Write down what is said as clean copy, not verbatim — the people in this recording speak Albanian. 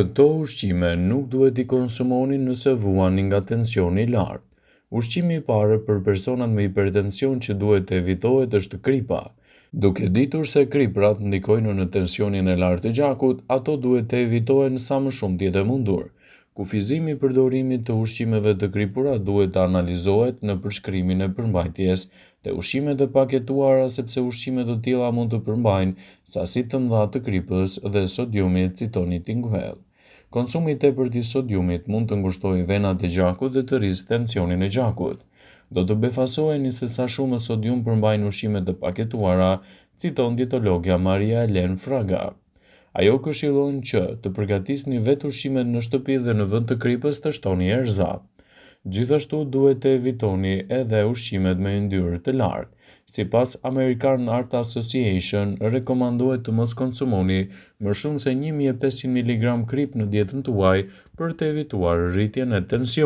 Këto ushqime nuk duhet i konsumoni nëse vuani nga tensioni i lartë. Ushqimi i parë për personat me hipertension që duhet të evitohet është kripa. Duke ditur se kriprat ndikojnë në tensionin e lartë të gjakut, ato duhet të evitohen sa më shumë të jetë e mundur. Kufizimi i përdorimit të ushqimeve të kripura duhet të analizohet në përshkrimin e përmbajtjes të ushqimet e paketuara sepse ushqime të tilla mund të përmbajnë sasi të mëdha të kripës dhe sodiumit si thoni tinguell. Konsumi i tepërt i sodiumit mund të ngushtojë venat e gjakut dhe të rrisë tensionin e gjakut. Do të befasoheni se sa shumë sodium përmbajnë ushqimet e paketuara, citon dietologja Maria Helen Fraga. Ajo këshillon që të përgatisni vetë ushqimet në shtëpi dhe në vend të kripës të shtoni erëza. Gjithashtu duhet të evitoni edhe ushqimet me yndyrë të lartë. Sipas American Heart Association, rekomandohet të mos konsumoni më shumë se 1500 mg krip në dietën tuaj për të evituar rritjen e tensionit.